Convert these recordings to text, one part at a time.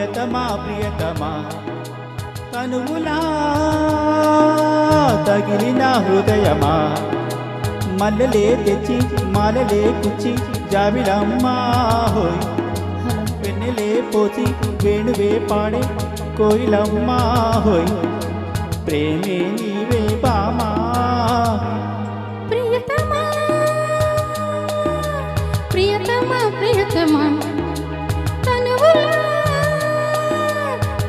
ప్రియతమా ప్రియతమా తనువులా తగిలిన హృదయమా మల్లెలే తెచ్చి మాలలే కుచ్చి జాబిలమ్మా హోయ్ వెన్నెలే పోసి వేణువే పాడే కోయిలమ్మా హోయ్ ప్రేమే నీవే బామా ప్రియతమా ప్రియతమా ప్రియతమా తనువులా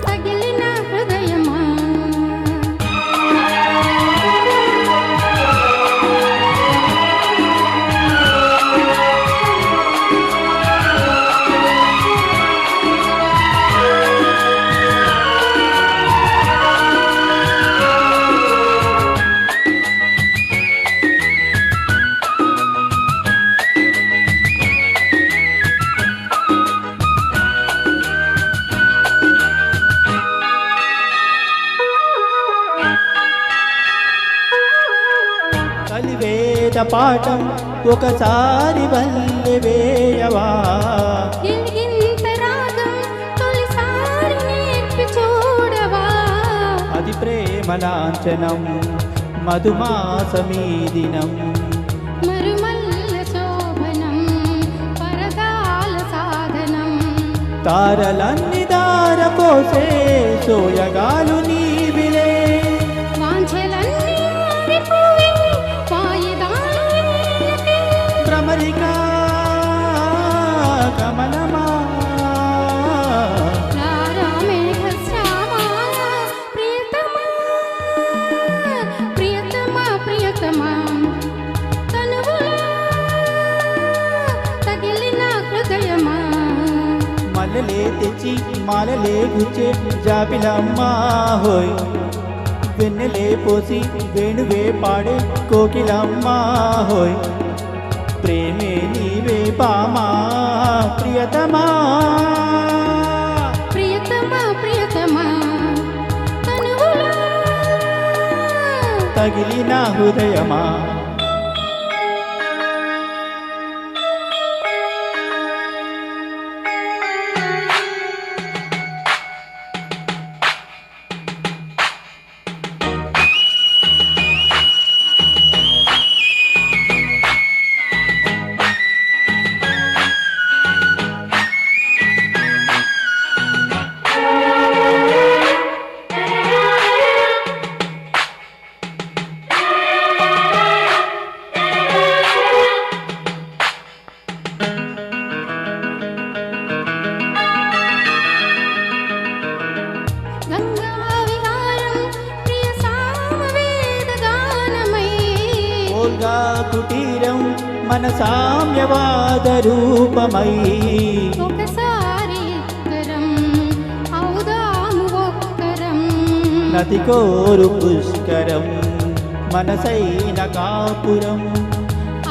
తగిలిన హృదయమా కలివేద పాఠం ఒకసారి వల్లె వేయవా ఇంత రాగం తొలిసారి నేర్పి చూడవా అది ప్రేమ లాంఛనం మధుమాసమీ దినం మరుమల్ల శోభనం పరదాల సాధనం తారలన్ని దారపోసే సోయగాలు నీవిలే వాంఛలన్నీ ఆరిపోయి వాయిదాలు వేయకే భ్రమరికా కమలమా రారా మేఘశ్యామా ప్రియతమా ప్రియతమా ప్రియతమా తనువులా తగిలిన హృదయమా మల్లెలే తెచ్చి మాలలే గుచ్చే జాబిలమ్మా హోయ్ వెన్నెలే పోసి వేణువే పాడే కోకిలమ్మా హోయ్ ప్రేమే నీవే బామా ప్రియతమా ప్రియతమా ప్రియతమా తనువులా తగిలిన హృదయమా గంగా విహారం ప్రియ సామవేద గానమై ఓల్గా కుటీరం మన సామ్యవాద రూపమై ఒకసారి ఇద్దరం అవుదాము ఒక్కరం నది కోరు పుష్కరం మనసైన కాపురం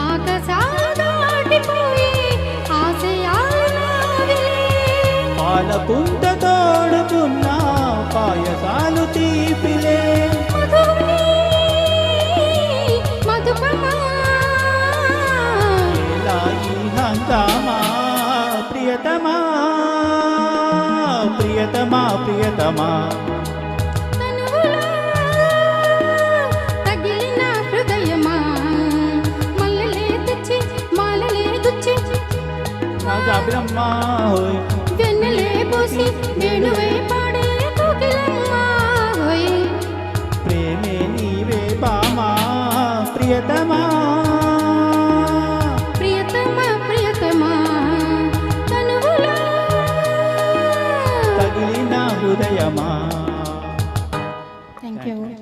ఆకాశాలు దాటిపోయి ఆశయాలు నావిలే పాల పుంత తోడుతున్న పాయసాలు తీపిలే మధువే మధుపమా ఏలాయి హంగామా ప్రియతమా ప్రియతమా ప్రియతమా తనువులా తగిలిన హృదయమా మల్లెలే తెచ్చి మాలలే గుచ్చి జాబిలమ్మా హోయ్ వెన్నెలే పోసి వేణువై పాడే కోకిలమ్మా హోయ్ ప్రేమే నీవే బామా ప్రియతమా